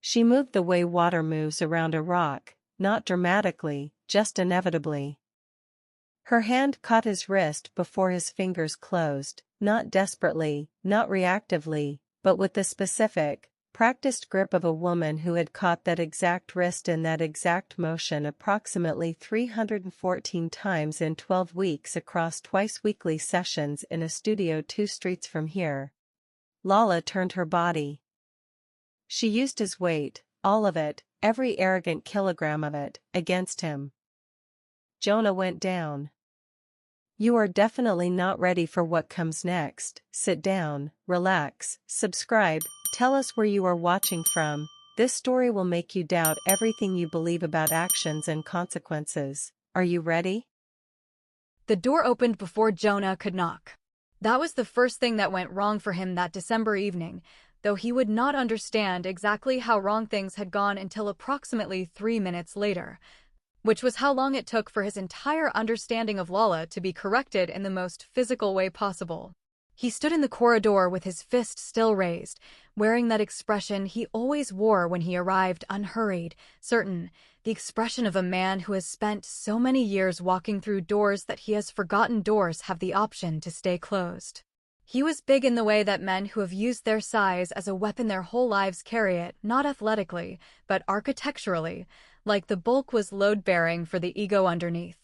She moved the way water moves around a rock, not dramatically, just inevitably. Her hand caught his wrist before his fingers closed, not desperately, not reactively, but with the specific, practiced grip of a woman who had caught that exact wrist in that exact motion approximately 314 times in 12 weeks across twice-weekly sessions in a studio 2 streets from here. Lala turned her body. She used his weight, all of it, every arrogant kilogram of it, against him. Jonah went down. You are definitely not ready for what comes next. Sit down, relax, subscribe, tell us where you are watching from. This story will make you doubt everything you believe about actions and consequences. Are you ready? The door opened before Jonah could knock. That was the first thing that went wrong for him that December evening, though he would not understand exactly how wrong things had gone until approximately 3 minutes later, which was how long it took for his entire understanding of Lala to be corrected in the most physical way possible. He stood in the corridor with his fist still raised, wearing that expression he always wore when he arrived, unhurried, certain, the expression of a man who has spent so many years walking through doors that he has forgotten doors have the option to stay closed. He was big in the way that men who have used their size as a weapon their whole lives carry it, not athletically, but architecturally, like the bulk was load-bearing for the ego underneath.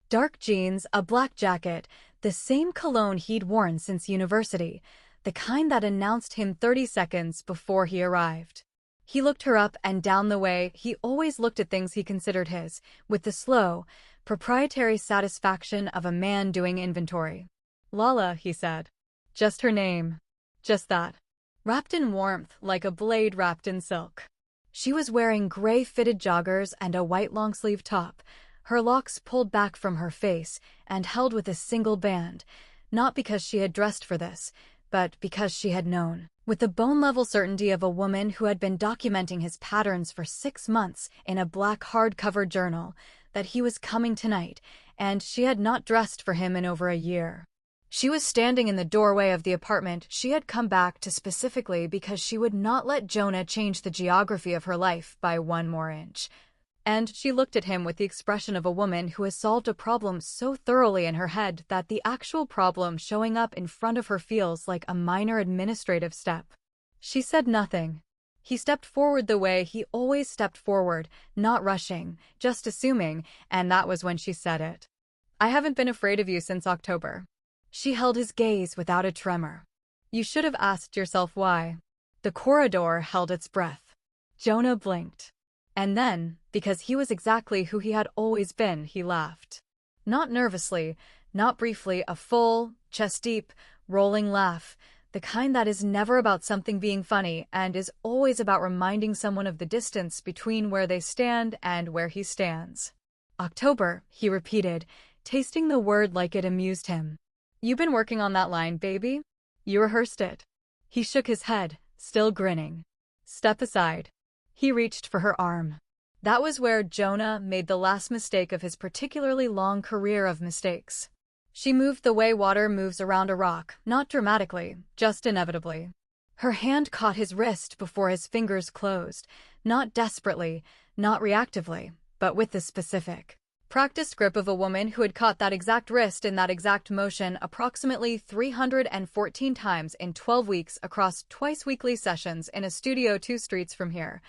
Dark jeans, a black jacket, the same cologne he'd worn since university, the kind that announced him 30 seconds before he arrived. He looked her up and down the way he always looked at things he considered his, with the slow, proprietary satisfaction of a man doing inventory. Lala, he said. Just her name. Just that. Wrapped in warmth like a blade wrapped in silk. She was wearing gray fitted joggers and a white long-sleeve top, her locks pulled back from her face and held with a single band, not because she had dressed for this, but because she had known, with the bone-level certainty of a woman who had been documenting his patterns for 6 months in a black hardcover journal, that he was coming tonight, and she had not dressed for him in over a year. She was standing in the doorway of the apartment she had come back to specifically because she would not let Jonah change the geography of her life by 1 more inch. And she looked at him with the expression of a woman who has solved a problem so thoroughly in her head that the actual problem showing up in front of her feels like a minor administrative step. She said nothing. He stepped forward the way he always stepped forward, not rushing, just assuming, and that was when she said it. I haven't been afraid of you since October. She held his gaze without a tremor. You should have asked yourself why. The corridor held its breath. Jonah blinked. And then, because he was exactly who he had always been, he laughed. Not nervously, not briefly, a full, chest-deep, rolling laugh, the kind that is never about something being funny and is always about reminding someone of the distance between where they stand and where he stands. October, he repeated, tasting the word like it amused him. You've been working on that line, baby? You rehearsed it. He shook his head, still grinning. Step aside. He reached for her arm. That was where Jonah made the last mistake of his particularly long career of mistakes. She moved the way water moves around a rock, not dramatically, just inevitably. Her hand caught his wrist before his fingers closed, not desperately, not reactively, but with the specific, practiced grip of a woman who had caught that exact wrist in that exact motion approximately 314 times in 12 weeks across twice-weekly sessions in a studio 2 streets from here,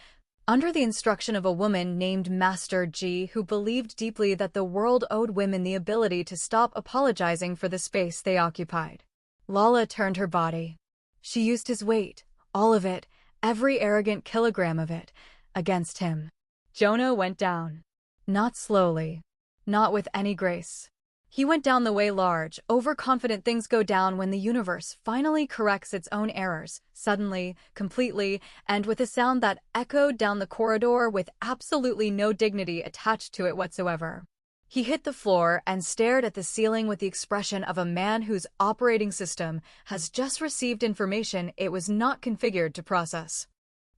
under the instruction of a woman named Master G who believed deeply that the world owed women the ability to stop apologizing for the space they occupied. Lala turned her body. She used his weight, all of it, every arrogant kilogram of it, against him. Jonah went down. Not slowly. Not with any grace. He went down the way large, overconfident things go down when the universe finally corrects its own errors, suddenly, completely, and with a sound that echoed down the corridor with absolutely no dignity attached to it whatsoever. He hit the floor and stared at the ceiling with the expression of a man whose operating system has just received information it was not configured to process.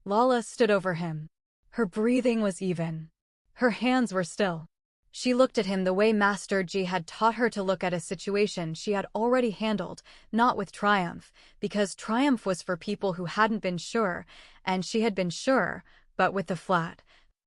Lala stood over him. Her breathing was even. Her hands were still. She looked at him the way Master G had taught her to look at a situation she had already handled, not with triumph, because triumph was for people who hadn't been sure, and she had been sure, but with the flat,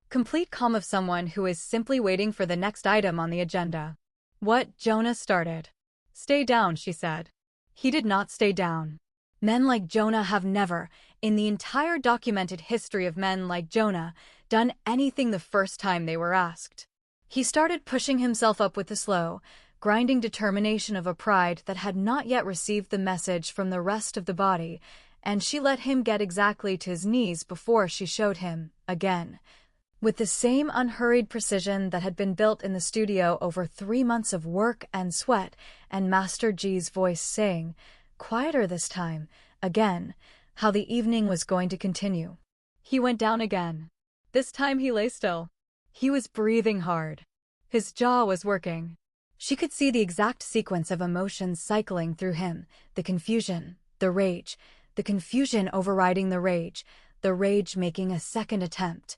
complete calm of someone who is simply waiting for the next item on the agenda. What? Jonah started. Stay down, she said. He did not stay down. Men like Jonah have never, in the entire documented history of men like Jonah, done anything the first time they were asked. He started pushing himself up with the slow, grinding determination of a pride that had not yet received the message from the rest of the body, and she let him get exactly to his knees before she showed him, again. With the same unhurried precision that had been built in the studio over 3 months of work and sweat, and Master G's voice saying, quieter this time, again, how the evening was going to continue. He went down again. This time he lay still. He was breathing hard. His jaw was working. She could see the exact sequence of emotions cycling through him, the confusion, the rage, the confusion overriding the rage making a second attempt.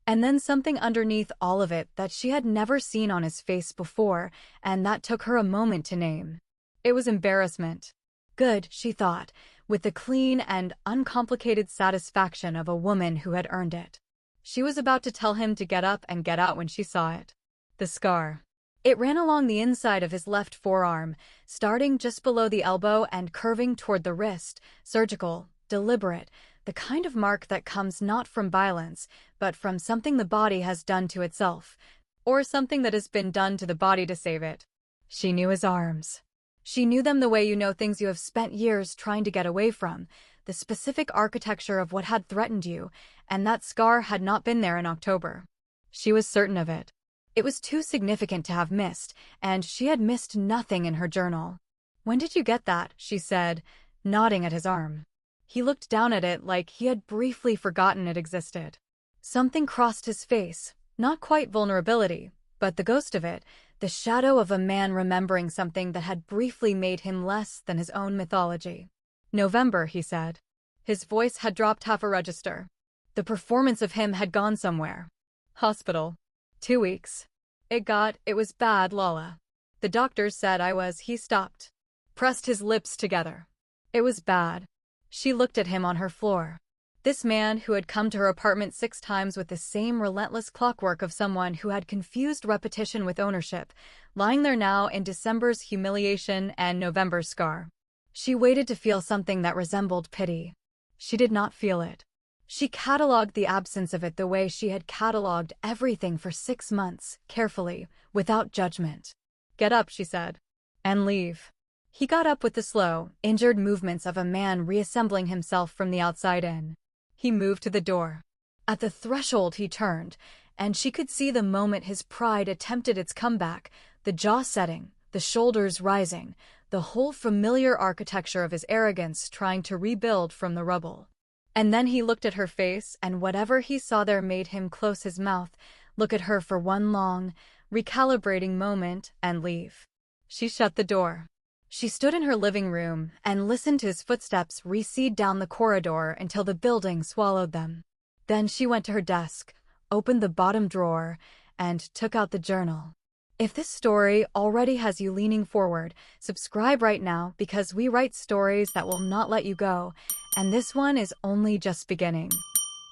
And then something underneath all of it that she had never seen on his face before, and that took her a moment to name. It was embarrassment. Good, she thought, with the clean and uncomplicated satisfaction of a woman who had earned it. She was about to tell him to get up and get out when she saw it. The scar. It ran along the inside of his left forearm, starting just below the elbow and curving toward the wrist, surgical, deliberate, the kind of mark that comes not from violence, but from something the body has done to itself, or something that has been done to the body to save it. She knew his arms. She knew them the way you know things you have spent years trying to get away from, the specific architecture of what had threatened you, and that scar had not been there in October. She was certain of it. It was too significant to have missed, and she had missed nothing in her journal. When did you get that? She said, nodding at his arm. He looked down at it like he had briefly forgotten it existed. Something crossed his face, not quite vulnerability, but the ghost of it, the shadow of a man remembering something that had briefly made him less than his own mythology. November, he said. His voice had dropped half a register. The performance of him had gone somewhere. Hospital. 2 weeks. It was bad, Lala. The doctors said he stopped. Pressed his lips together. It was bad. She looked at him on her floor. This man who had come to her apartment 6 times with the same relentless clockwork of someone who had confused repetition with ownership, lying there now in December's humiliation and November's scar. She waited to feel something that resembled pity. She did not feel it. She catalogued the absence of it the way she had catalogued everything for 6 months, carefully, without judgment. Get up, she said. And leave. He got up with the slow, injured movements of a man reassembling himself from the outside in. He moved to the door. At the threshold he turned, and she could see the moment his pride attempted its comeback, the jaw setting, the shoulders rising, the whole familiar architecture of his arrogance trying to rebuild from the rubble. And then he looked at her face, and whatever he saw there made him close his mouth, look at her for one long, recalibrating moment, and leave. She shut the door. She stood in her living room and listened to his footsteps recede down the corridor until the building swallowed them. Then she went to her desk, opened the bottom drawer, and took out the journal. If this story already has you leaning forward, subscribe right now because we write stories that will not let you go, and this one is only just beginning.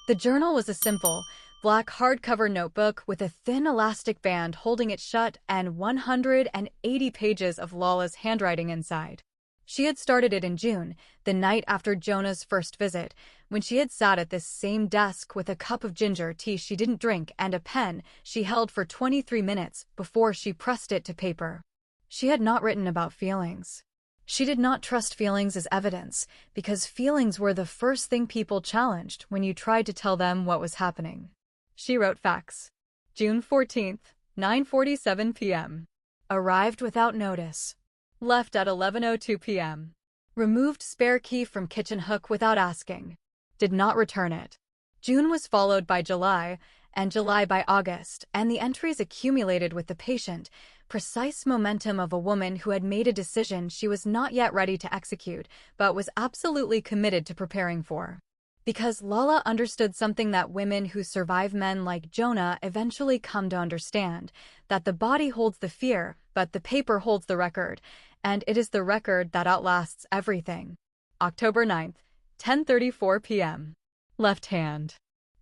The journal was a simple, black hardcover notebook with a thin elastic band holding it shut and 180 pages of Lala's handwriting inside. She had started it in June, the night after Jonah's first visit, when she had sat at this same desk with a cup of ginger tea she didn't drink and a pen she held for 23 minutes before she pressed it to paper. She had not written about feelings. She did not trust feelings as evidence, because feelings were the first thing people challenged when you tried to tell them what was happening. She wrote facts. June 14th, 9:47 p.m. Arrived without notice. Left at 11:02 p.m. Removed spare key from kitchen hook without asking. Did not return it. June was followed by July, and July by August, and the entries accumulated with the patient, precise momentum of a woman who had made a decision she was not yet ready to execute, but was absolutely committed to preparing for. Because Lala understood something that women who survive men like Jonah eventually come to understand, that the body holds the fear, but the paper holds the record, and it is the record that outlasts everything. October 9th, 10:34 p.m. Left hand.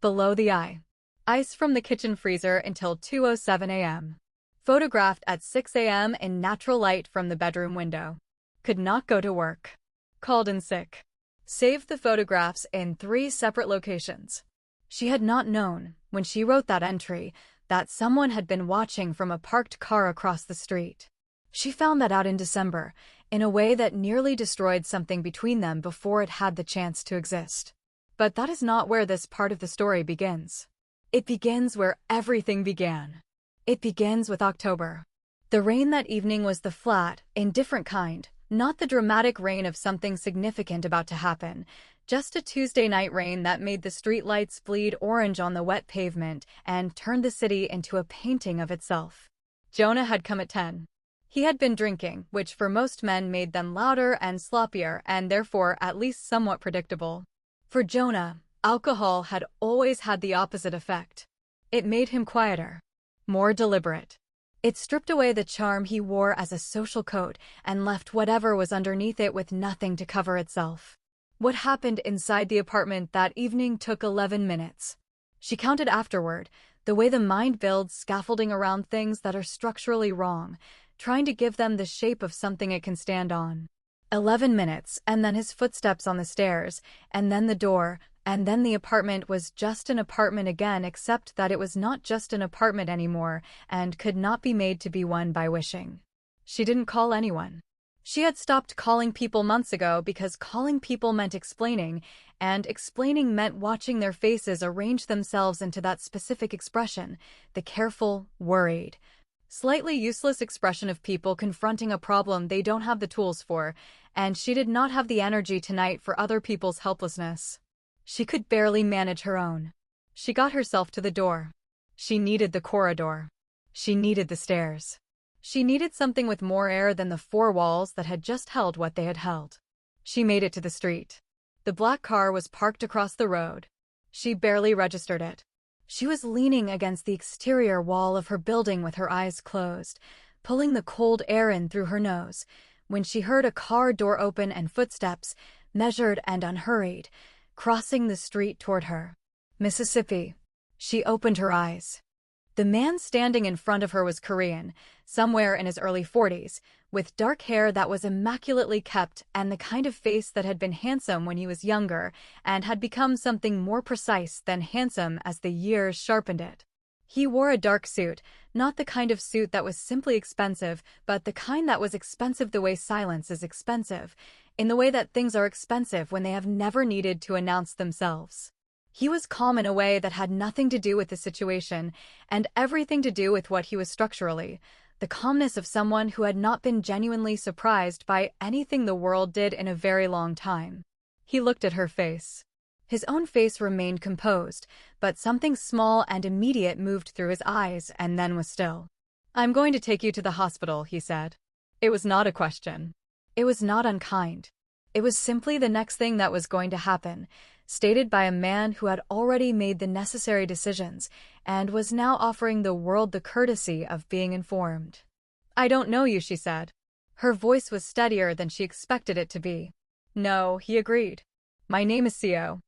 Below the eye. Ice from the kitchen freezer until 2:07 a.m. Photographed at 6 a.m. in natural light from the bedroom window. Could not go to work. Called in sick. Saved the photographs in 3 separate locations. She had not known, when she wrote that entry, that someone had been watching from a parked car across the street. She found that out in December, in a way that nearly destroyed something between them before it had the chance to exist. But that is not where this part of the story begins. It begins where everything began. It begins with October. The rain that evening was the flat, indifferent kind, not the dramatic rain of something significant about to happen, just a Tuesday night rain that made the streetlights bleed orange on the wet pavement and turned the city into a painting of itself. Jonah had come at 10. He had been drinking, which for most men made them louder and sloppier and therefore at least somewhat predictable. For Jonah, alcohol had always had the opposite effect. It made him quieter, more deliberate. It stripped away the charm he wore as a social coat and left whatever was underneath it with nothing to cover itself. What happened inside the apartment that evening took 11 minutes. She counted afterward, the way the mind builds scaffolding around things that are structurally wrong, trying to give them the shape of something it can stand on. 11 minutes, and then his footsteps on the stairs, and then the door, and then the apartment was just an apartment again, except that it was not just an apartment anymore and could not be made to be one by wishing. She didn't call anyone. She had stopped calling people months ago because calling people meant explaining, and explaining meant watching their faces arrange themselves into that specific expression, the careful, worried, slightly useless expression of people confronting a problem they don't have the tools for, and she did not have the energy tonight for other people's helplessness. She could barely manage her own. She got herself to the door. She needed the corridor. She needed the stairs. She needed something with more air than the 4 walls that had just held what they had held. She made it to the street. The black car was parked across the road. She barely registered it. She was leaning against the exterior wall of her building with her eyes closed, pulling the cold air in through her nose, when she heard a car door open and footsteps, measured and unhurried, crossing the street toward her. Mississippi. She opened her eyes. The man standing in front of her was Korean, somewhere in his early 40s, with dark hair that was immaculately kept and the kind of face that had been handsome when he was younger and had become something more precise than handsome as the years sharpened it. He wore a dark suit, not the kind of suit that was simply expensive, but the kind that was expensive the way silence is expensive, in the way that things are expensive when they have never needed to announce themselves. He was calm in a way that had nothing to do with the situation, and everything to do with what he was structurally, the calmness of someone who had not been genuinely surprised by anything the world did in a very long time. He looked at her face. His own face remained composed, but something small and immediate moved through his eyes and then was still. "I'm going to take you to the hospital," he said. It was not a question. It was not unkind. It was simply the next thing that was going to happen, stated by a man who had already made the necessary decisions and was now offering the world the courtesy of being informed. "I don't know you," she said. Her voice was steadier than she expected it to be. "No," he agreed. "My name is Seo.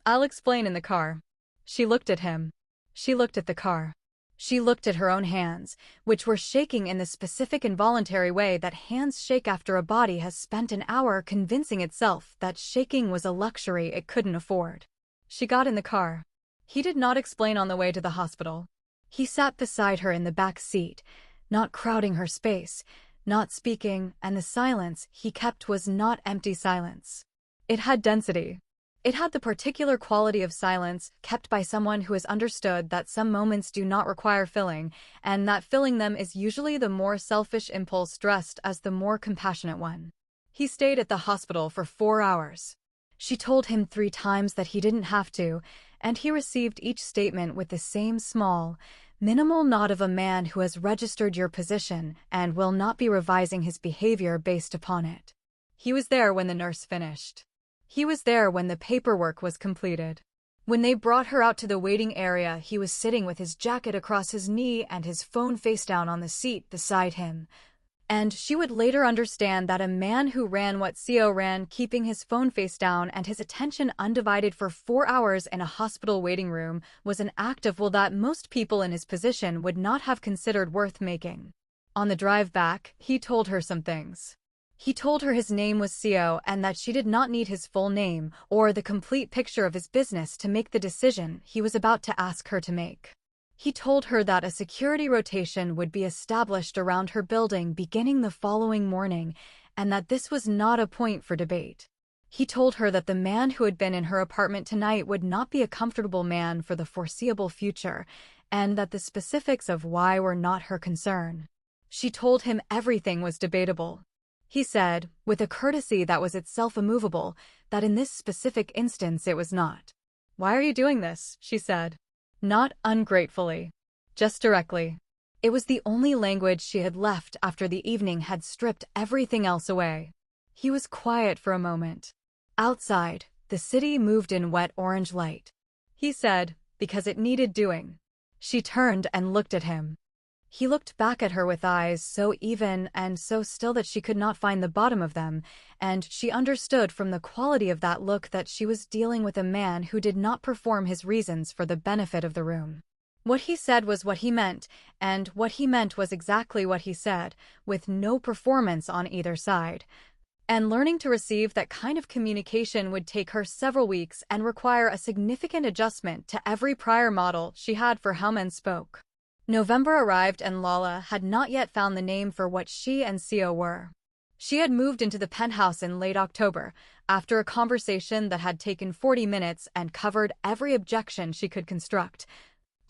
I'll explain in the car." She looked at him. She looked at the car. She looked at her own hands, which were shaking in the specific involuntary way that hands shake after a body has spent an hour convincing itself that shaking was a luxury it couldn't afford. She got in the car. He did not explain on the way to the hospital. He sat beside her in the back seat, not crowding her space, not speaking, and the silence he kept was not empty silence. It had density. It had the particular quality of silence kept by someone who has understood that some moments do not require filling, and that filling them is usually the more selfish impulse dressed as the more compassionate one. He stayed at the hospital for 4 hours. She told him 3 times that he didn't have to, and he received each statement with the same small, minimal nod of a man who has registered your position and will not be revising his behavior based upon it. He was there when the nurse finished. He was there when the paperwork was completed. When they brought her out to the waiting area, he was sitting with his jacket across his knee and his phone face down on the seat beside him. And she would later understand that a man who ran what Seo ran, keeping his phone face down and his attention undivided for 4 hours in a hospital waiting room, was an act of will that most people in his position would not have considered worth making. On the drive back, he told her some things. He told her his name was Seo and that she did not need his full name or the complete picture of his business to make the decision he was about to ask her to make. He told her that a security rotation would be established around her building beginning the following morning and that this was not a point for debate. He told her that the man who had been in her apartment tonight would not be a comfortable man for the foreseeable future and that the specifics of why were not her concern. She told him everything was debatable. He said, with a courtesy that was itself immovable, that in this specific instance it was not. "Why are you doing this?" she said. Not ungratefully. Just directly. It was the only language she had left after the evening had stripped everything else away. He was quiet for a moment. Outside, the city moved in wet orange light. He said, because it needed doing. She turned and looked at him. He looked back at her with eyes so even and so still that she could not find the bottom of them, and she understood from the quality of that look that she was dealing with a man who did not perform his reasons for the benefit of the room. What he said was what he meant, and what he meant was exactly what he said, with no performance on either side. And learning to receive that kind of communication would take her several weeks and require a significant adjustment to every prior model she had for how men spoke. November arrived and Lala had not yet found the name for what she and Seo were. She had moved into the penthouse in late October, after a conversation that had taken 40 minutes and covered every objection she could construct,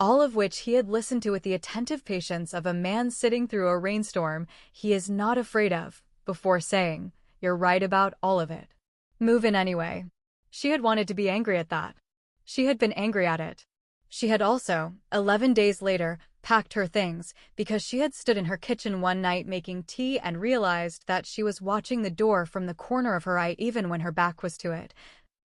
all of which he had listened to with the attentive patience of a man sitting through a rainstorm he is not afraid of, before saying, "You're right about all of it. Move in anyway." She had wanted to be angry at that. She had been angry at it. She had also, 11 days later, packed her things because she had stood in her kitchen one night making tea and realized that she was watching the door from the corner of her eye even when her back was to it,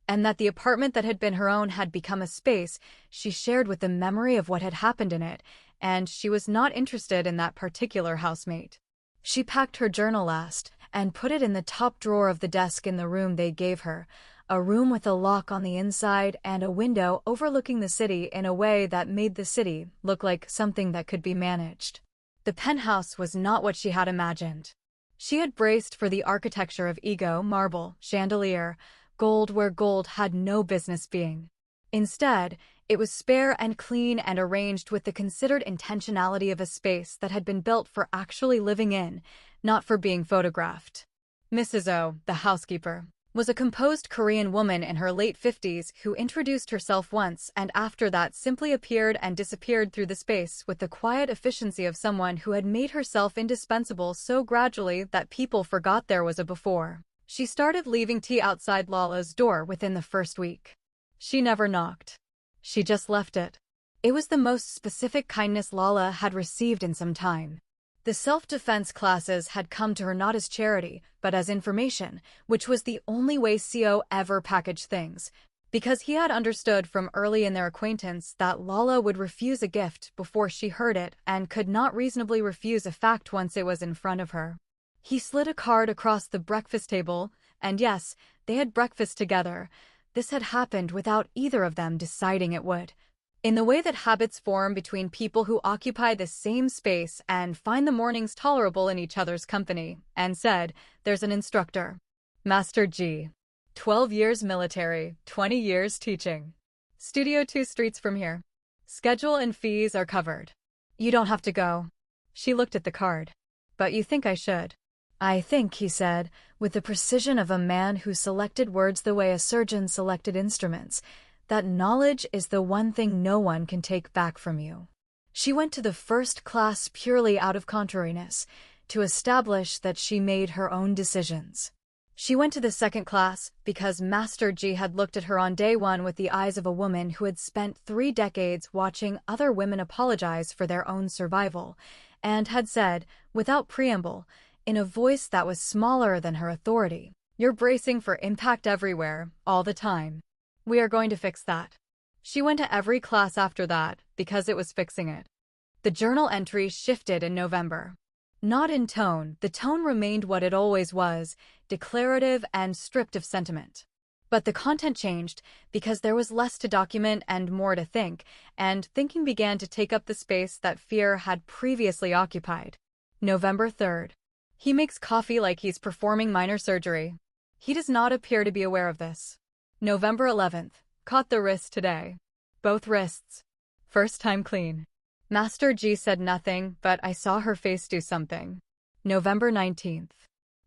and that the apartment that had been her own had become a space she shared with the memory of what had happened in it, and she was not interested in that particular housemate. She packed her journal last and put it in the top drawer of the desk in the room they gave her, a room with a lock on the inside and a window overlooking the city in a way that made the city look like something that could be managed. The penthouse was not what she had imagined. She had braced for the architecture of ego, marble, chandelier, gold where gold had no business being. Instead, it was spare and clean and arranged with the considered intentionality of a space that had been built for actually living in, not for being photographed. Mrs. O, the housekeeper, was a composed Korean woman in her late 50s who introduced herself once and after that simply appeared and disappeared through the space with the quiet efficiency of someone who had made herself indispensable so gradually that people forgot there was a before. She started leaving tea outside Lala's door within the first week. She never knocked. She just left it. It was the most specific kindness Lala had received in some time. The self-defense classes had come to her not as charity, but as information, which was the only way Seo ever packaged things, because he had understood from early in their acquaintance that Lala would refuse a gift before she heard it and could not reasonably refuse a fact once it was in front of her. He slid a card across the breakfast table, and yes, they had breakfast together. This had happened without either of them deciding it would. In the way that habits form between people who occupy the same space and find the mornings tolerable in each other's company, and said, "There's an instructor. Master G. 12 years military, 20 years teaching. Studio 2 streets from here. Schedule and fees are covered. You don't have to go." She looked at the card. "But you think I should?" "I think," he said, with the precision of a man who selected words the way a surgeon selected instruments, "that knowledge is the one thing no one can take back from you." She went to the first class purely out of contrariness, to establish that she made her own decisions. She went to the second class because Master G had looked at her on day one with the eyes of a woman who had spent 3 decades watching other women apologize for their own survival, and had said, without preamble, in a voice that was smaller than her authority, "You're bracing for impact everywhere, all the time. We are going to fix that." She went to every class after that because it was fixing it. The journal entry shifted in November. Not in tone, the tone remained what it always was, declarative and stripped of sentiment. But the content changed because there was less to document and more to think, and thinking began to take up the space that fear had previously occupied. November 3rd. He makes coffee like he's performing minor surgery. He does not appear to be aware of this. November 11th. Caught the wrist today. Both wrists. First time clean. Master G said nothing, but I saw her face do something. November 19th.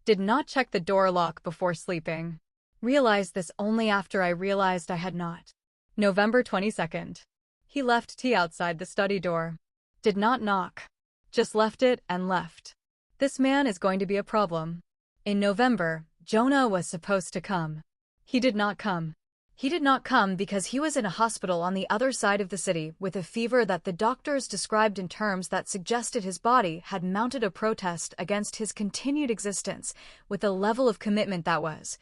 Did not check the door lock before sleeping. Realized this only after I realized I had not. November 22nd. He left tea outside the study door. Did not knock. Just left it and left. This man is going to be a problem. In November, Jonah was supposed to come. He did not come. He did not come because he was in a hospital on the other side of the city with a fever that the doctors described in terms that suggested his body had mounted a protest against his continued existence with a level of commitment that was,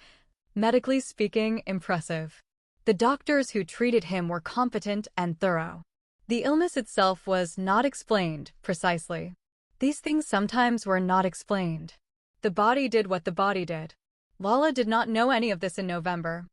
medically speaking, impressive. The doctors who treated him were competent and thorough. The illness itself was not explained, precisely. These things sometimes were not explained. The body did what the body did. Lala did not know any of this in November.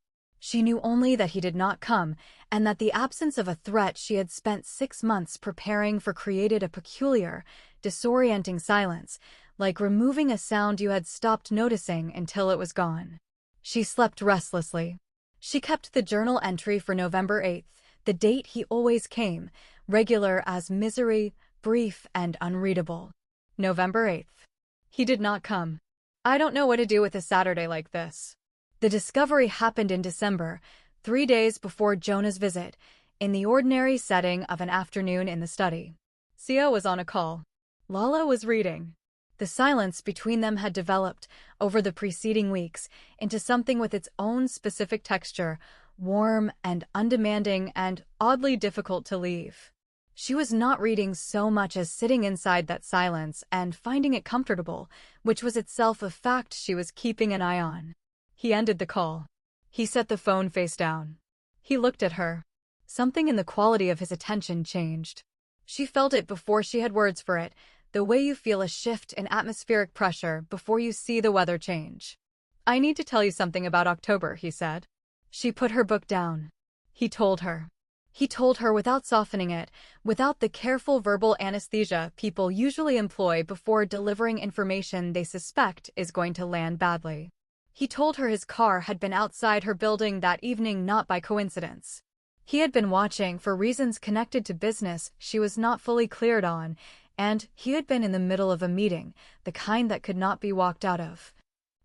She knew only that he did not come, and that the absence of a threat she had spent 6 months preparing for created a peculiar, disorienting silence, like removing a sound you had stopped noticing until it was gone. She slept restlessly. She kept the journal entry for November 8th, the date he always came, regular as misery, brief and unreadable. November 8th. He did not come. I don't know what to do with a Saturday like this. The discovery happened in December, 3 days before Jonah's visit, in the ordinary setting of an afternoon in the study. Sia was on a call. Lala was reading. The silence between them had developed, over the preceding weeks, into something with its own specific texture, warm and undemanding and oddly difficult to leave. She was not reading so much as sitting inside that silence and finding it comfortable, which was itself a fact she was keeping an eye on. He ended the call. He set the phone face down. He looked at her. Something in the quality of his attention changed. She felt it before she had words for it, the way you feel a shift in atmospheric pressure before you see the weather change. I need to tell you something about October, he said. She put her book down. He told her. He told her without softening it, without the careful verbal anesthesia people usually employ before delivering information they suspect is going to land badly. He told her his car had been outside her building that evening not by coincidence. He had been watching for reasons connected to business she was not fully cleared on, and he had been in the middle of a meeting, the kind that could not be walked out of,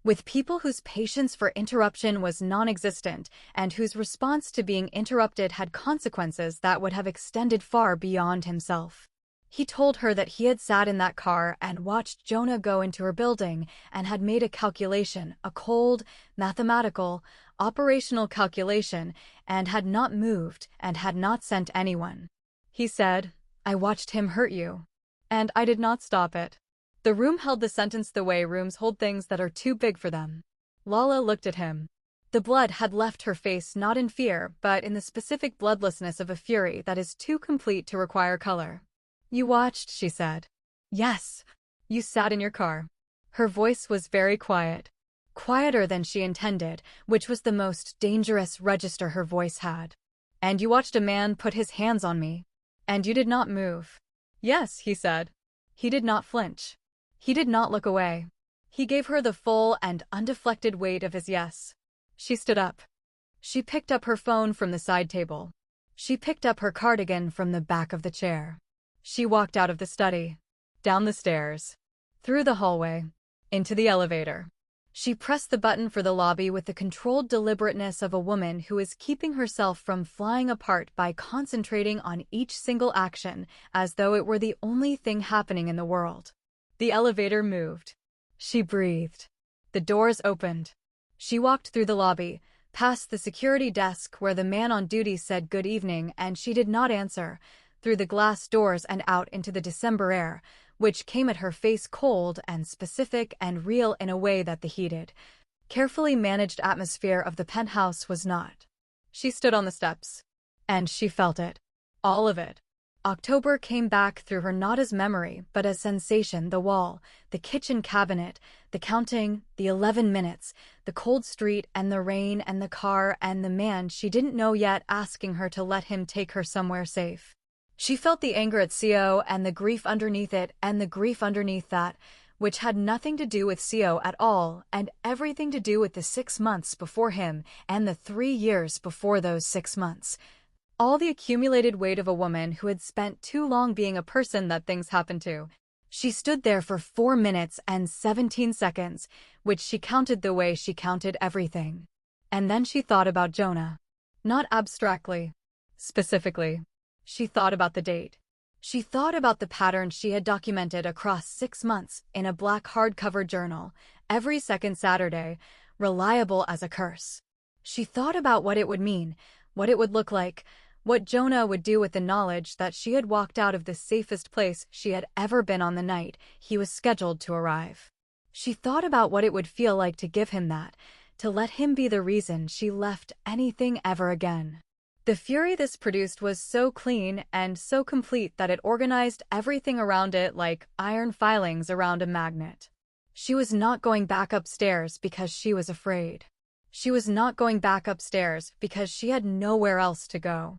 with people whose patience for interruption was non-existent and whose response to being interrupted had consequences that would have extended far beyond himself. He told her that he had sat in that car and watched Jonah go into her building and had made a calculation, a cold, mathematical, operational calculation, and had not moved and had not sent anyone. He said, I watched him hurt you. And I did not stop it. The room held the sentence the way rooms hold things that are too big for them. Lala looked at him. The blood had left her face not in fear, but in the specific bloodlessness of a fury that is too complete to require color. You watched, she said. Yes. You sat in your car. Her voice was very quiet. Quieter than she intended, which was the most dangerous register her voice had. And you watched a man put his hands on me. And you did not move. Yes, he said. He did not flinch. He did not look away. He gave her the full and undeflected weight of his yes. She stood up. She picked up her phone from the side table. She picked up her cardigan from the back of the chair. She walked out of the study, down the stairs, through the hallway, into the elevator. She pressed the button for the lobby with the controlled deliberateness of a woman who is keeping herself from flying apart by concentrating on each single action as though it were the only thing happening in the world. The elevator moved. She breathed. The doors opened. She walked through the lobby, past the security desk where the man on duty said good evening and she did not answer, through the glass doors and out into the December air, which came at her face cold and specific and real in a way that the heated, carefully managed atmosphere of the penthouse was not. She stood on the steps. And she felt it. All of it. October came back through her not as memory, but as sensation: the wall, the kitchen cabinet, the counting, the 11 minutes, the cold street and the rain and the car and the man she didn't know yet asking her to let him take her somewhere safe. She felt the anger at Co and the grief underneath it and the grief underneath that, which had nothing to do with Co at all and everything to do with the 6 months before him and the 3 years before those 6 months. All the accumulated weight of a woman who had spent too long being a person that things happened to. She stood there for 4 minutes and 17 seconds, which she counted the way she counted everything. And then she thought about Jonah. Not abstractly. Specifically. She thought about the date. She thought about the pattern she had documented across 6 months in a black hardcover journal, every second Saturday, reliable as a curse. She thought about what it would mean, what it would look like, what Jonah would do with the knowledge that she had walked out of the safest place she had ever been on the night he was scheduled to arrive. She thought about what it would feel like to give him that, to let him be the reason she left anything ever again. The fury this produced was so clean and so complete that it organized everything around it like iron filings around a magnet. She was not going back upstairs because she was afraid. She was not going back upstairs because she had nowhere else to go.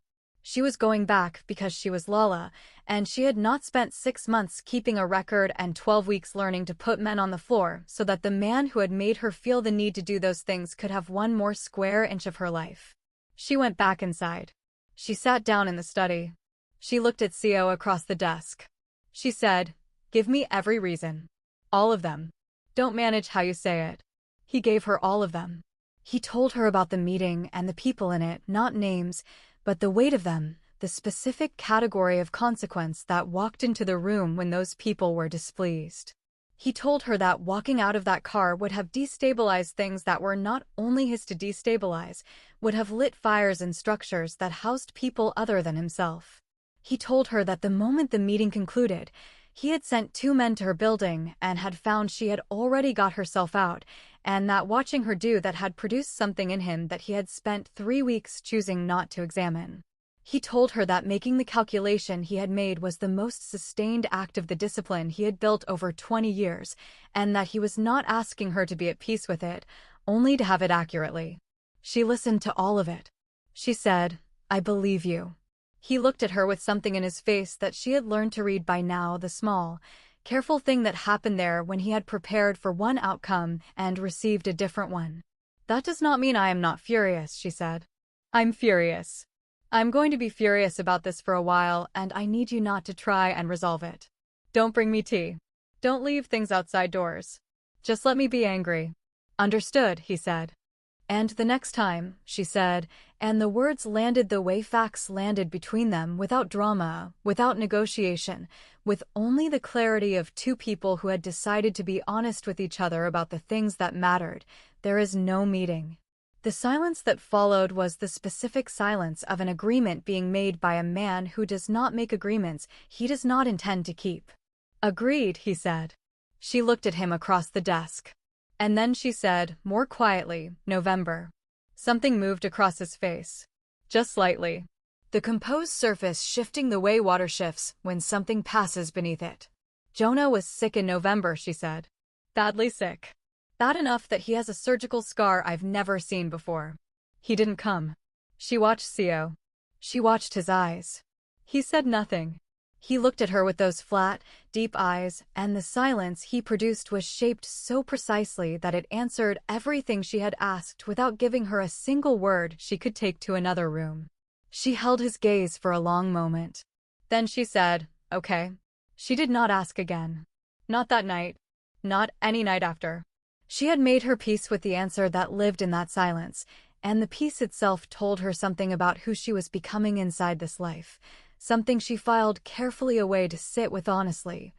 She was going back because she was Lala, and she had not spent 6 months keeping a record and 12 weeks learning to put men on the floor so that the man who had made her feel the need to do those things could have 1 more square inch of her life. She went back inside. She sat down in the study. She looked at Co across the desk. She said, "Give me every reason. All of them. Don't manage how you say it." He gave her all of them. He told her about the meeting and the people in it, not names, but the weight of them, the specific category of consequence that walked into the room when those people were displeased. He told her that walking out of that car would have destabilized things that were not only his to destabilize, would have lit fires in structures that housed people other than himself. He told her that the moment the meeting concluded, he had sent 2 men to her building and had found she had already got herself out, and that watching her do that had produced something in him that he had spent 3 weeks choosing not to examine. He told her that making the calculation he had made was the most sustained act of the discipline he had built over 20 years, and that he was not asking her to be at peace with it, only to have it accurately. She listened to all of it. She said, "I believe you." He looked at her with something in his face that she had learned to read by now, the small, careful thing that happened there when he had prepared for one outcome and received a different one. "That does not mean I am not furious," she said. "I'm furious. I'm going to be furious about this for a while, and I need you not to try and resolve it. Don't bring me tea. Don't leave things outside doors. Just let me be angry." "Understood," he said. "And the next time," she said, and the words landed the way facts landed between them, without drama, without negotiation, with only the clarity of 2 people who had decided to be honest with each other about the things that mattered. "There is no meeting." The silence that followed was the specific silence of an agreement being made by a man who does not make agreements he does not intend to keep. "Agreed," he said. She looked at him across the desk. And then she said, more quietly, "November." Something moved across his face. Just slightly. The composed surface shifting the way water shifts when something passes beneath it. "Jonah was sick in November," she said. "Badly sick. Bad enough that he has a surgical scar I've never seen before. He didn't come." She watched Co. She watched his eyes. He said nothing. He looked at her with those flat, deep eyes, and the silence he produced was shaped so precisely that it answered everything she had asked without giving her a single word she could take to another room. She held his gaze for a long moment. Then she said, "Okay." She did not ask again. Not that night. Not any night after. She had made her peace with the answer that lived in that silence, and the peace itself told her something about who she was becoming inside this life. Something she filed carefully away to sit with honestly.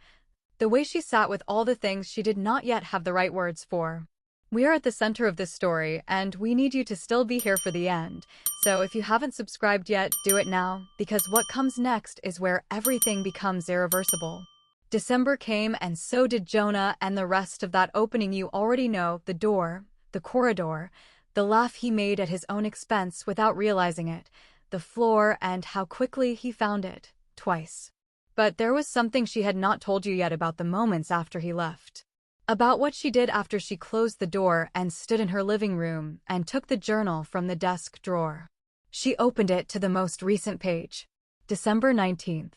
The way she sat with all the things she did not yet have the right words for. We are at the center of this story, and we need you to still be here for the end. So if you haven't subscribed yet, do it now, because what comes next is where everything becomes irreversible. December came, and so did Jonah, and the rest of that opening you already know, the door, the corridor, the laugh he made at his own expense without realizing it, the floor, and how quickly he found it, twice. But there was something she had not told you yet about the moments after he left. About what she did after she closed the door and stood in her living room and took the journal from the desk drawer. She opened it to the most recent page. December 19th.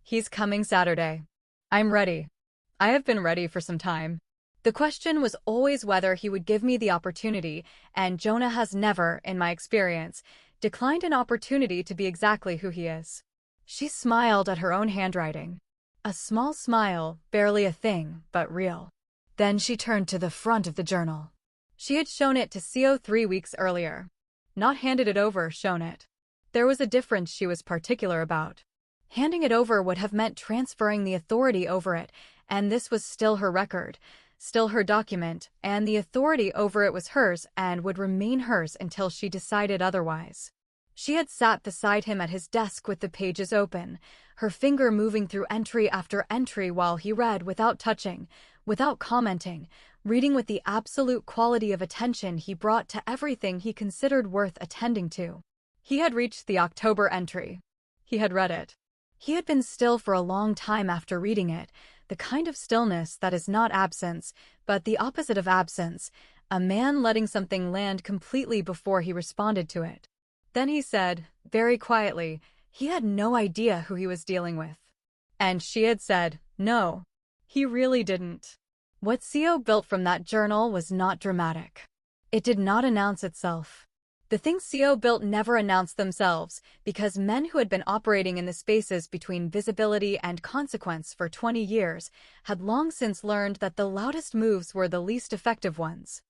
He's coming Saturday. I'm ready. I have been ready for some time. The question was always whether he would give me the opportunity, and Jonah has never, in my experience, declined an opportunity to be exactly who he is. She smiled at her own handwriting. A small smile, barely a thing, but real. Then she turned to the front of the journal. She had shown it to CO 3 weeks earlier. Not handed it over, shown it. There was a difference she was particular about. Handing it over would have meant transferring the authority over it, and this was still her record, still her document, and the authority over it was hers and would remain hers until she decided otherwise. She had sat beside him at his desk with the pages open, her finger moving through entry after entry while he read without touching, without commenting, reading with the absolute quality of attention he brought to everything he considered worth attending to. He had reached the October entry. He had read it. He had been still for a long time after reading it, the kind of stillness that is not absence, but the opposite of absence, a man letting something land completely before he responded to it. Then he said, very quietly, he had no idea who he was dealing with. And she had said, no, he really didn't. What CO built from that journal was not dramatic. It did not announce itself. The things CO built never announced themselves, because men who had been operating in the spaces between visibility and consequence for 20 years had long since learned that the loudest moves were the least effective ones.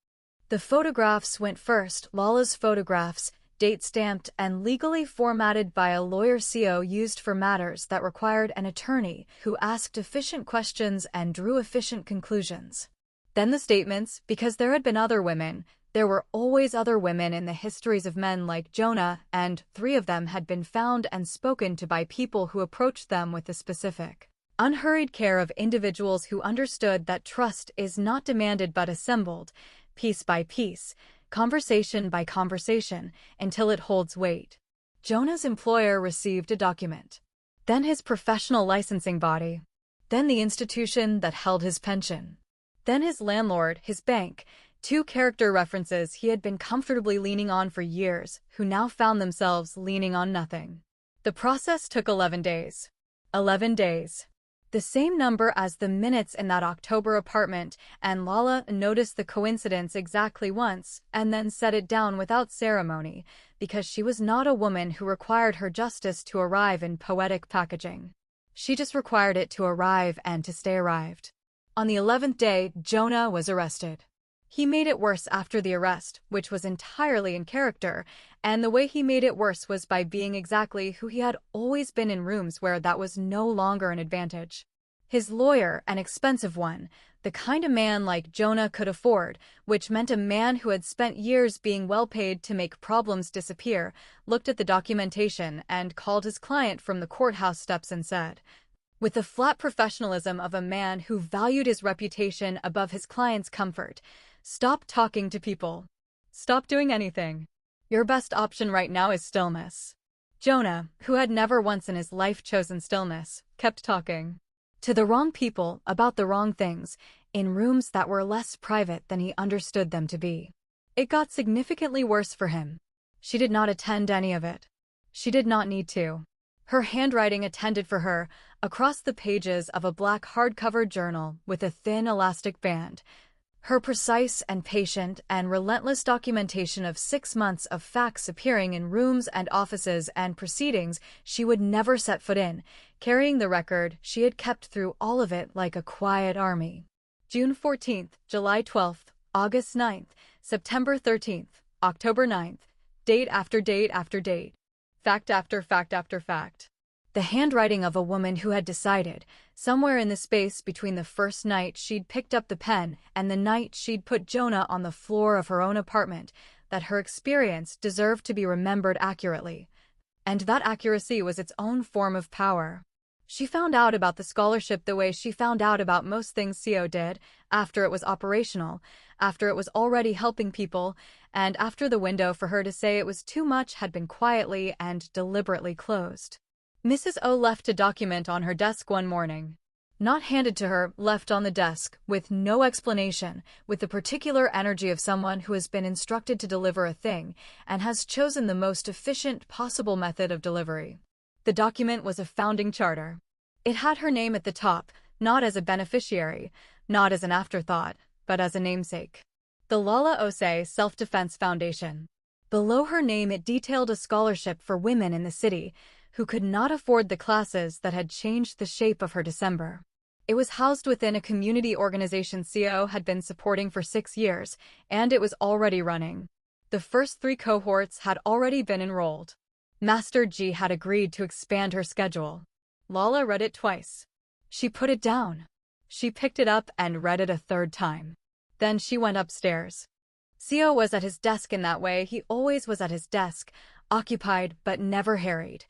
The photographs went first, Lala's photographs, date-stamped and legally formatted by a lawyer CO used for matters that required an attorney who asked efficient questions and drew efficient conclusions. Then the statements, because there had been other women. There were always other women in the histories of men like Jonah, and 3 of them had been found and spoken to by people who approached them with the specific, unhurried care of individuals who understood that trust is not demanded but assembled, piece by piece, conversation by conversation, until it holds weight. Jonah's employer received a document. Then his professional licensing body. Then the institution that held his pension. Then his landlord, his bank, 2 character references he had been comfortably leaning on for years, who now found themselves leaning on nothing. The process took 11 days. 11 days. The same number as the minutes in that October apartment, and Lala noticed the coincidence exactly once, and then set it down without ceremony, because she was not a woman who required her justice to arrive in poetic packaging. She just required it to arrive and to stay arrived. On the 11th day, Jonah was arrested. He made it worse after the arrest, which was entirely in character, and the way he made it worse was by being exactly who he had always been in rooms where that was no longer an advantage. His lawyer, an expensive one, the kind of man like Jonah could afford, which meant a man who had spent years being well paid to make problems disappear, looked at the documentation and called his client from the courthouse steps and said, with the flat professionalism of a man who valued his reputation above his client's comfort, "Stop talking to people. Stop doing anything. Your best option right now is stillness." Jonah, who had never once in his life chosen stillness, kept talking. To the wrong people, about the wrong things, in rooms that were less private than he understood them to be. It got significantly worse for him. She did not attend any of it. She did not need to. Her handwriting attended for her, across the pages of a black hardcover journal with a thin elastic band. Her precise and patient and relentless documentation of 6 months of facts appearing in rooms and offices and proceedings she would never set foot in, carrying the record she had kept through all of it like a quiet army. June 14th, July 12th, August 9th, September 13th, October 9th, date after date after date, fact after fact after fact. The handwriting of a woman who had decided, somewhere in the space between the first night she'd picked up the pen and the night she'd put Jonah on the floor of her own apartment, that her experience deserved to be remembered accurately. And that accuracy was its own form of power. She found out about the scholarship the way she found out about most things CO did, after it was operational, after it was already helping people, and after the window for her to say it was too much had been quietly and deliberately closed. Mrs. O left a document on her desk one morning. Not handed to her, left on the desk, with no explanation, with the particular energy of someone who has been instructed to deliver a thing and has chosen the most efficient possible method of delivery. The document was a founding charter. It had her name at the top, not as a beneficiary, not as an afterthought, but as a namesake. The Lala Ose Self-Defense Foundation. Below her name it detailed a scholarship for women in the city who could not afford the classes that had changed the shape of her December. It was housed within a community organization CO had been supporting for 6 years, and it was already running. The first 3 cohorts had already been enrolled. Master G had agreed to expand her schedule. Lala read it twice. She put it down. She picked it up and read it a 3rd time. Then she went upstairs. CO was at his desk in that way. He always was at his desk, occupied but never harried,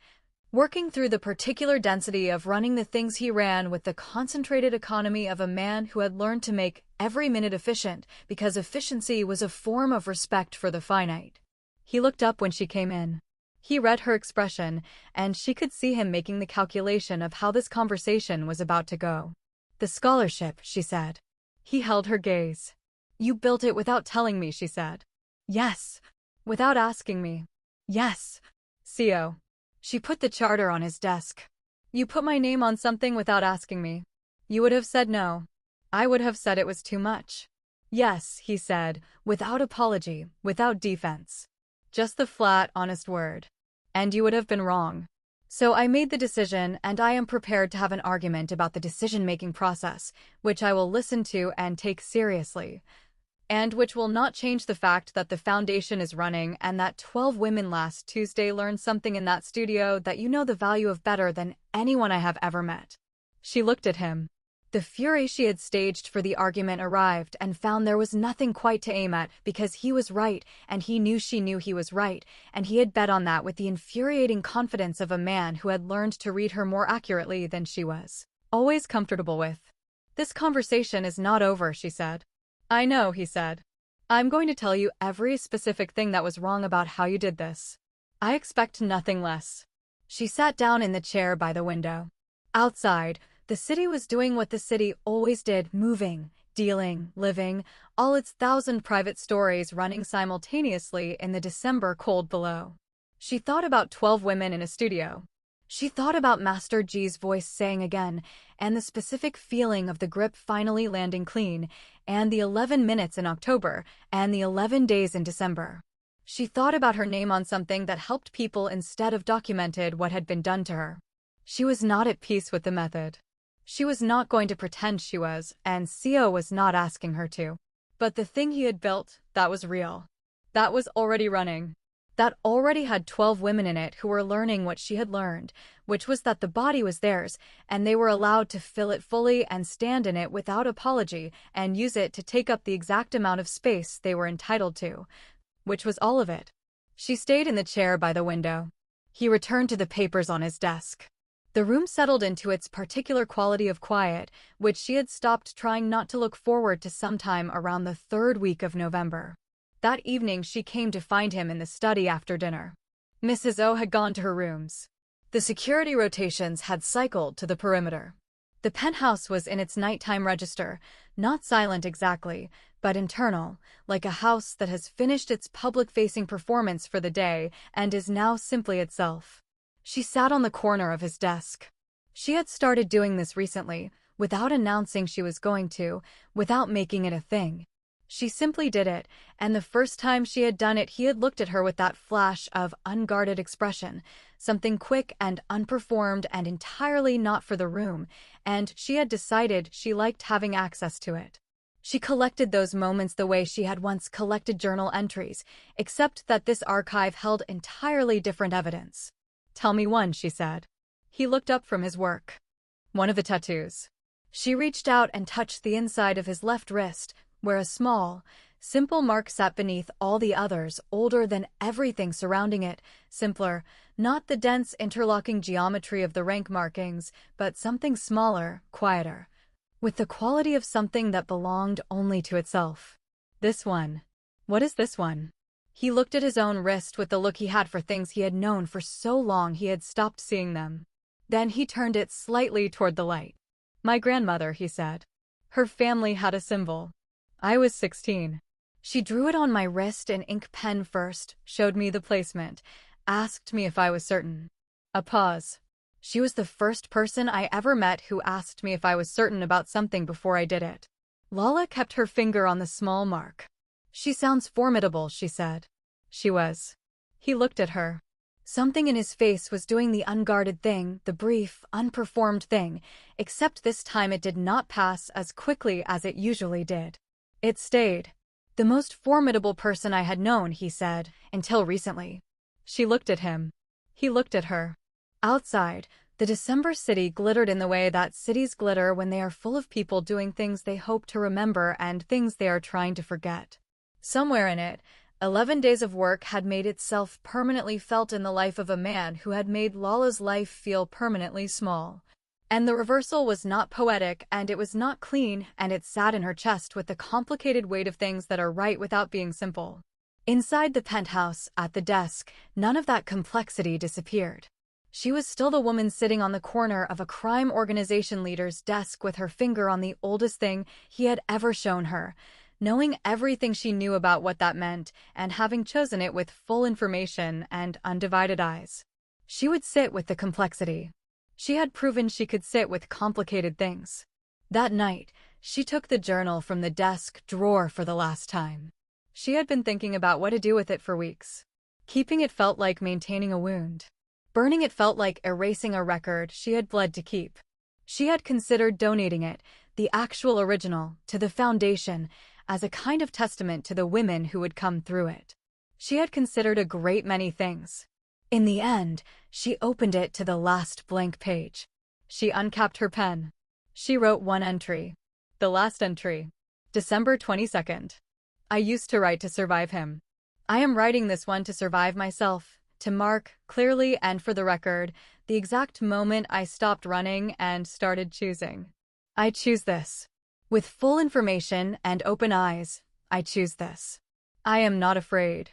working through the particular density of running the things he ran with the concentrated economy of a man who had learned to make every minute efficient because efficiency was a form of respect for the finite. He looked up when she came in. He read her expression, and she could see him making the calculation of how this conversation was about to go. "The scholarship," she said. He held her gaze. "You built it without telling me," she said. "Yes." "Without asking me." "Yes." CO. She put the charter on his desk. "You put my name on something without asking me. You would have said no. I would have said it was too much." "Yes," he said, without apology, without defense. Just the flat, honest word. "And you would have been wrong. So I made the decision, and I am prepared to have an argument about the decision-making process, which I will listen to and take seriously, and which will not change the fact that the foundation is running and that 12 women last Tuesday learned something in that studio that you know the value of better than anyone I have ever met." She looked at him. The fury she had staged for the argument arrived and found there was nothing quite to aim at because he was right and he knew she knew he was right, and he had bet on that with the infuriating confidence of a man who had learned to read her more accurately than she was always comfortable with. "This conversation is not over," she said. "I know," he said. "I'm going to tell you every specific thing that was wrong about how you did this. I expect nothing less." She sat down in the chair by the window. Outside, the city was doing what the city always did, moving, dealing, living, all its 1,000 private stories running simultaneously in the December cold below. She thought about 12 women in a studio. She thought about Master G's voice saying again, and the specific feeling of the grip finally landing clean, and the 11 minutes in October, and the 11 days in December. She thought about her name on something that helped people instead of documented what had been done to her. She was not at peace with the method. She was not going to pretend she was, and CO was not asking her to. But the thing he had built, that was real. That was already running. That already had 12 women in it who were learning what she had learned, which was that the body was theirs, and they were allowed to fill it fully and stand in it without apology and use it to take up the exact amount of space they were entitled to, which was all of it. She stayed in the chair by the window. He returned to the papers on his desk. The room settled into its particular quality of quiet, which she had stopped trying not to look forward to sometime around the 3rd week of November. That evening she came to find him in the study after dinner. Mrs. O had gone to her rooms. The security rotations had cycled to the perimeter. The penthouse was in its nighttime register, not silent exactly, but internal, like a house that has finished its public-facing performance for the day and is now simply itself. She sat on the corner of his desk. She had started doing this recently, without announcing she was going to, without making it a thing. She simply did it, and the first time she had done it he had looked at her with that flash of unguarded expression, something quick and unperformed and entirely not for the room, and she had decided she liked having access to it. She collected those moments the way she had once collected journal entries, except that this archive held entirely different evidence. "Tell me one," she said. He looked up from his work. "One of the tattoos." She reached out and touched the inside of his left wrist, where a small, simple mark sat beneath all the others, older than everything surrounding it, simpler, not the dense interlocking geometry of the rank markings, but something smaller, quieter, with the quality of something that belonged only to itself. "This one." "What is this one?" He looked at his own wrist with the look he had for things he had known for so long he had stopped seeing them. Then he turned it slightly toward the light. My grandmother, he said. Her family had a symbol. I was 16. She drew it on my wrist in ink pen first, showed me the placement, asked me if I was certain. A pause. She was the first person I ever met who asked me if I was certain about something before I did it. Lala kept her finger on the small mark. She sounds formidable, she said. She was. He looked at her. Something in his face was doing the unguarded thing, the brief, unperformed thing, except this time it did not pass as quickly as it usually did. It stayed. The most formidable person I had known, he said, until recently. She looked at him. He looked at her. Outside, the December city glittered in the way that cities glitter when they are full of people doing things they hope to remember and things they are trying to forget. Somewhere in it, 11 days of work had made itself permanently felt in the life of a man who had made Lala's life feel permanently small. And the reversal was not poetic, and it was not clean, and it sat in her chest with the complicated weight of things that are right without being simple. Inside the penthouse, at the desk, none of that complexity disappeared. She was still the woman sitting on the corner of a crime organization leader's desk with her finger on the oldest thing he had ever shown her, knowing everything she knew about what that meant, and having chosen it with full information and undivided eyes. She would sit with the complexity. She had proven she could sit with complicated things. That night, she took the journal from the desk drawer for the last time. She had been thinking about what to do with it for weeks. Keeping it felt like maintaining a wound. Burning it felt like erasing a record she had bled to keep. She had considered donating it, the actual original, to the foundation, as a kind of testament to the women who would come through it. She had considered a great many things. In the end, she opened it to the last blank page. She uncapped her pen. She wrote one entry. The last entry. December 22nd. I used to write to survive him. I am writing this one to survive myself, to mark, clearly and for the record, the exact moment I stopped running and started choosing. I choose this. With full information and open eyes, I choose this. I am not afraid.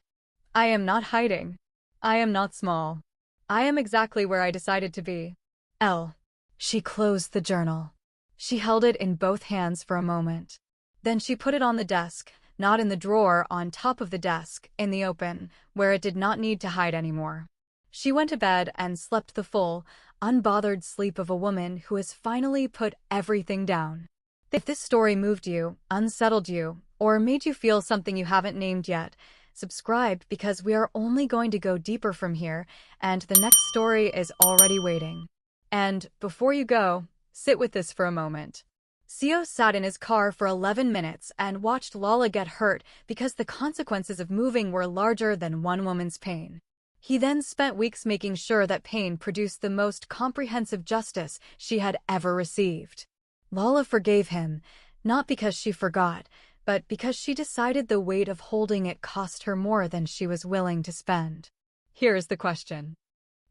I am not hiding. I am not small. I am exactly where I decided to be. L. She closed the journal. She held it in both hands for a moment. Then she put it on the desk, not in the drawer on top of the desk, in the open, where it did not need to hide anymore. She went to bed and slept the full, unbothered sleep of a woman who has finally put everything down. If this story moved you, unsettled you, or made you feel something you haven't named yet, subscribe because we are only going to go deeper from here, and the next story is already waiting. And before you go, sit with this for a moment. Seo sat in his car for 11 minutes and watched Lala get hurt because the consequences of moving were larger than one woman's pain. He then spent weeks making sure that pain produced the most comprehensive justice she had ever received. Lala forgave him, not because she forgot, but because she decided the weight of holding it cost her more than she was willing to spend. Here is the question.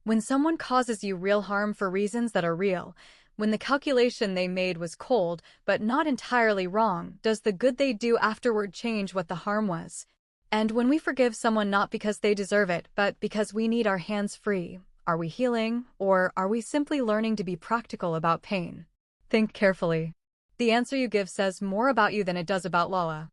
When someone causes you real harm for reasons that are real, when the calculation they made was cold but not entirely wrong, does the good they do afterward change what the harm was? And when we forgive someone not because they deserve it, but because we need our hands free, are we healing, or are we simply learning to be practical about pain? Think carefully. The answer you give says more about you than it does about Lala.